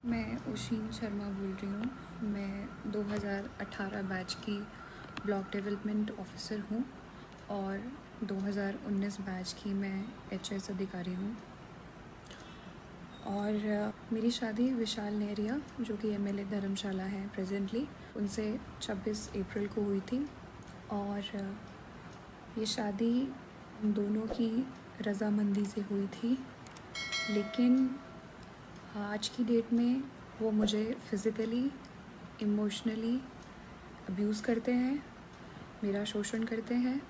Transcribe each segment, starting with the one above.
मैं उशीन शर्मा बोल रही हूँ। मैं 2018 बैच की ब्लॉक डेवलपमेंट ऑफिसर हूँ और 2019 बैच की मैं एचएस अधिकारी हूँ। और मेरी शादी विशाल नेहरिया, जो कि एमएलए धर्मशाला हैं प्रेजेंटली, उनसे 26 अप्रैल को हुई थी। और ये शादी दोनों की रज़ामंदी से हुई थी, लेकिन आज की डेट में वो मुझे फ़िज़िकली, इमोशनली अब्यूज़ करते हैं, मेरा शोषण करते हैं,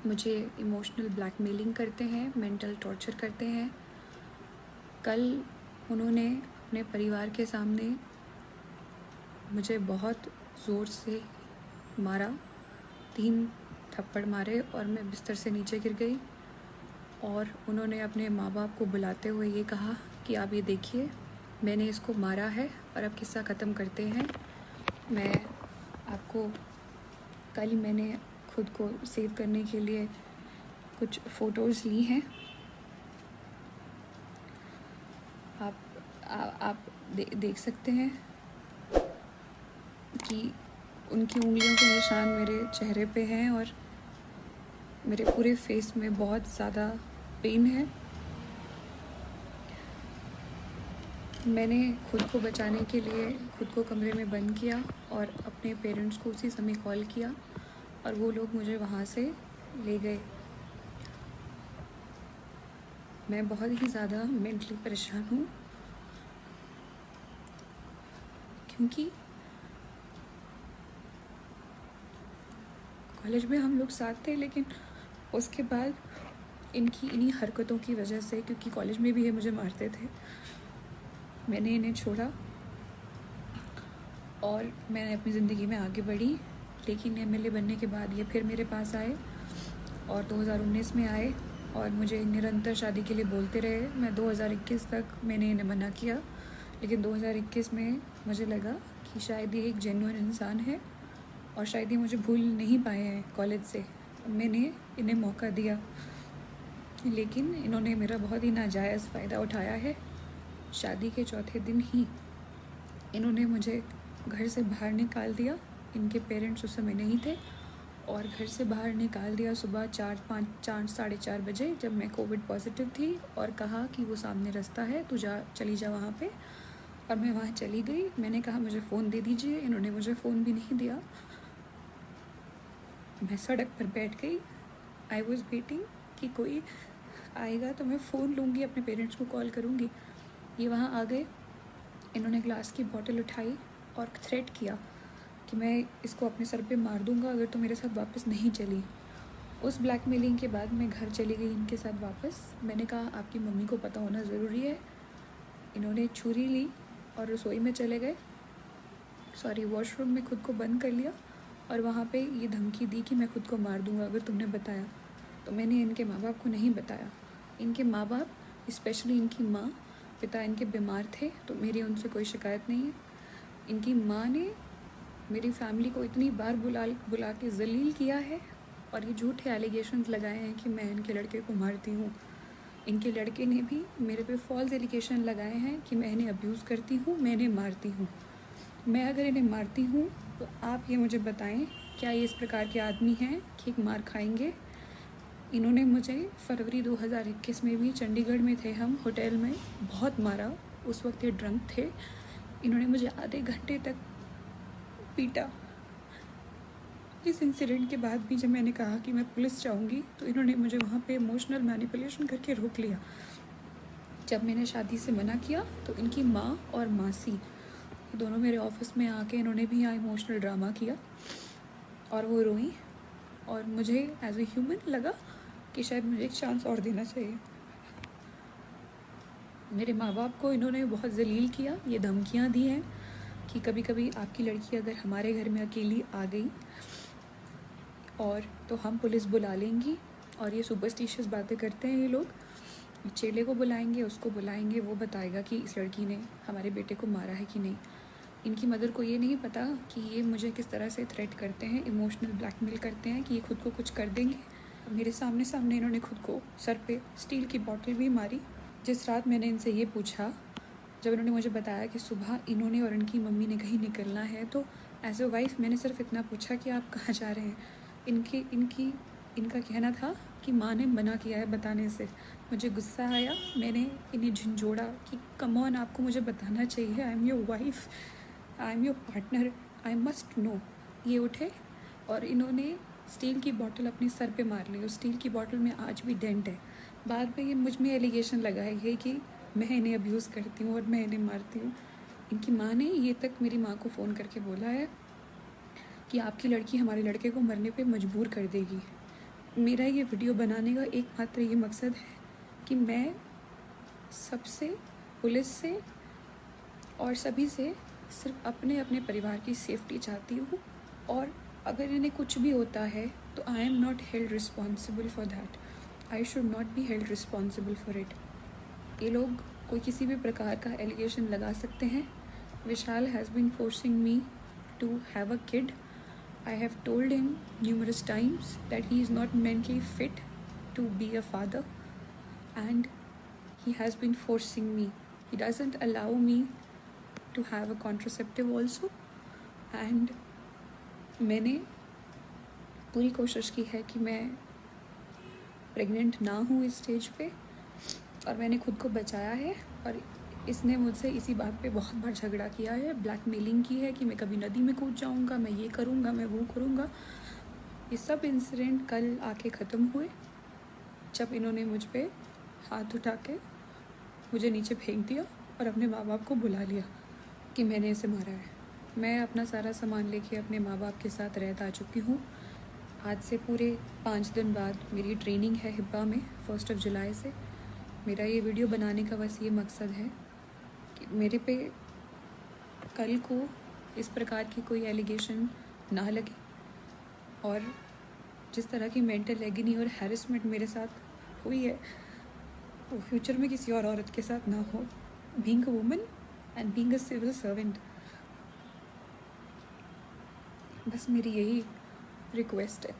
मुझे इमोशनल ब्लैकमेलिंग करते हैं, मेंटल टॉर्चर करते हैं। कल उन्होंने अपने परिवार के सामने मुझे बहुत ज़ोर से मारा, 3 थप्पड़ मारे और मैं बिस्तर से नीचे गिर गई। और उन्होंने अपने माँ बाप को बुलाते हुए ये कहा कि आप ये देखिए, मैंने इसको मारा है और अब किस्सा ख़त्म करते हैं। मैं आपको कल मैंने खुद को सेव करने के लिए कुछ फ़ोटोज़ ली हैं। आप देख सकते हैं कि उनकी उंगलियों के निशान मेरे चेहरे पे हैं और मेरे पूरे फेस में बहुत ज़्यादा पेन है। मैंने खुद को बचाने के लिए खुद को कमरे में बंद किया और अपने पेरेंट्स को उसी समय कॉल किया और वो लोग मुझे वहाँ से ले गए। मैं बहुत ही ज़्यादा मेंटली परेशान हूँ, क्योंकि कॉलेज में हम लोग साथ थे, लेकिन उसके बाद इनकी इन्हीं हरकतों की वजह से, क्योंकि कॉलेज में भी ये मुझे मारते थे, मैंने इन्हें छोड़ा और मैंने अपनी ज़िंदगी में आगे बढ़ी। लेकिन एमएलए बनने के बाद ये फिर मेरे पास आए और 2019 में आए और मुझे निरंतर शादी के लिए बोलते रहे। मैं 2021 तक मैंने इन्हें मना किया, लेकिन 2021 में मुझे लगा कि शायद ये एक जेन्युइन इंसान है और शायद ये मुझे भूल नहीं पाए हैं कॉलेज से। मैंने इन्हें मौका दिया, लेकिन इन्होंने मेरा बहुत ही नाजायज़ फ़ायदा उठाया है। शादी के चौथे दिन ही इन्होंने मुझे घर से बाहर निकाल दिया। इनके पेरेंट्स उस समय नहीं थे और घर से बाहर निकाल दिया सुबह 4 साढ़े 4 बजे, जब मैं कोविड पॉजिटिव थी, और कहा कि वो सामने रास्ता है, तू चली जा वहाँ पे। और मैं वहाँ चली गई। मैंने कहा मुझे फ़ोन दे दीजिए, इन्होंने मुझे फ़ोन भी नहीं दिया। मैं सड़क पर बैठ गई। आई वॉज़ वेटिंग कि कोई आएगा तो मैं फ़ोन लूँगी, अपने पेरेंट्स को कॉल करूँगी। ये वहाँ आ गए। इन्होंने ग्लास की बॉटल उठाई और थ्रेट किया कि मैं इसको अपने सर पे मार दूँगा अगर तो मेरे साथ वापस नहीं चली। उस ब्लैकमेलिंग के बाद मैं घर चली गई इनके साथ वापस। मैंने कहा आपकी मम्मी को पता होना ज़रूरी है। इन्होंने छुरी ली और रसोई में चले गए, वॉशरूम में खुद को बंद कर लिया और वहाँ पे ये धमकी दी कि मैं खुद को मार दूँगा अगर तुमने बताया। तो मैंने इनके माँ बाप को नहीं बताया। इनके माँ बाप, स्पेशली इनकी माँ, पिता इनके बीमार थे, तो मेरी उनसे कोई शिकायत नहीं है। इनकी माँ ने मेरी फैमिली को इतनी बार बुला के जलील किया है और ये झूठे एलिगेशंस लगाए हैं कि मैं इनके लड़के को मारती हूँ। इनके लड़के ने भी मेरे पे फॉल्स एलिगेशन लगाए हैं कि मैं इन्हें अब्यूज़ करती हूँ, मैं इन्हें मारती हूँ। मैं अगर इन्हें मारती हूँ तो आप ये मुझे बताएं, क्या ये इस प्रकार के आदमी हैं कि एक मार खाएंगे? इन्होंने मुझे फरवरी 2021 में भी, चंडीगढ़ में थे हम होटल में, बहुत मारा। उस वक्त ये ड्रंक थे। इन्होंने मुझे आधे घंटे तक पीटा। इस इंसिडेंट के बाद भी जब मैंने कहा कि मैं पुलिस जाऊंगी तो इन्होंने मुझे वहाँ पे इमोशनल मैनिपुलेशन करके रोक लिया। जब मैंने शादी से मना किया तो इनकी माँ और मासी दोनों मेरे ऑफिस में आके इन्होंने भी यहाँ इमोशनल ड्रामा किया और वो रोई। और मुझे एज ए ह्यूमन लगा कि शायद मुझे एक चांस और देना चाहिए। मेरे माँ बाप को इन्होंने बहुत जलील किया। ये धमकियाँ दी हैं कि कभी कभी आपकी लड़की अगर हमारे घर में अकेली आ गई और तो हम पुलिस बुला लेंगी। और ये सुपरस्टिशियस बातें करते हैं ये लोग। चेले को बुलाएंगे, उसको बुलाएंगे, वो बताएगा कि इस लड़की ने हमारे बेटे को मारा है कि नहीं। इनकी मदर को ये नहीं पता कि ये मुझे किस तरह से थ्रेट करते हैं, इमोशनल ब्लैकमेल करते हैं कि ये खुद को कुछ कर देंगे। मेरे सामने सामने इन्होंने खुद को सर पे स्टील की बॉटल भी मारी। जिस रात मैंने इनसे ये पूछा, जब इन्होंने मुझे बताया कि सुबह इन्होंने और इनकी मम्मी ने कहीं निकलना है, तो एज अ वाइफ मैंने सिर्फ इतना पूछा कि आप कहाँ जा रहे हैं। इनका कहना था कि माँ ने मना किया है बताने से। मुझे गुस्सा आया, मैंने इन्हें झंझोड़ा कि कम ऑन, आपको मुझे बताना चाहिए, I am your wife, I am your partner, I must know. ये उठे और इन्होंने स्टील की बॉटल अपने सर पे मार ली। उस स्टील की बॉटल में आज भी डेंट है। बाद में ये मुझ में एलिगेशन लगाएंगे कि मैं इन्हें अब्यूज़ करती हूँ और मैं इन्हें मारती हूँ। इनकी माँ ने ये तक मेरी माँ को फ़ोन करके बोला है कि आपकी लड़की हमारे लड़के को मरने पे मजबूर कर देगी। मेरा ये वीडियो बनाने का एकमात्र ये मकसद है कि मैं सबसे, पुलिस से और सभी से सिर्फ अपने अपने परिवार की सेफ्टी चाहती हूँ। और अगर इन्हें कुछ भी होता है तो I am not held responsible for that, I should not be held responsible for it. ये लोग कोई किसी भी प्रकार का एलिगेशन लगा सकते हैं। Vishal has been forcing me to have a kid. I have told him numerous times that he is not mentally fit to be a father, and he has been forcing me. He doesn't allow me to have a contraceptive also, and मैंने पूरी कोशिश की है कि मैं pregnant ना हूँ इस स्टेज पे, और मैंने खुद को बचाया है। और इसने मुझसे इसी बात पे बहुत बार झगड़ा किया है, ब्लैकमेलिंग की है कि मैं कभी नदी में कूद जाऊँगा, मैं ये करूँगा, मैं वो करूँगा। ये सब इंसिडेंट कल आके ख़त्म हुए जब इन्होंने मुझ पे हाथ उठा के मुझे नीचे फेंक दिया और अपने माँ बाप को बुला लिया कि मैंने इसे मारा है। मैं अपना सारा सामान लेके अपने माँ बाप के साथ रहत आ चुकी हूँ। आज से पूरे 5 दिन बाद मेरी ट्रेनिंग है हिब्बा में 1 जुलाई से। मेरा ये वीडियो बनाने का बस ये मकसद है कि मेरे पे कल को इस प्रकार की कोई एलिगेशन ना लगे, और जिस तरह की मेंटल एगनी और हैरेसमेंट मेरे साथ हुई है वो फ्यूचर में किसी और औरत के साथ ना हो। Being a woman and being a civil servant, बस मेरी यही रिक्वेस्ट है।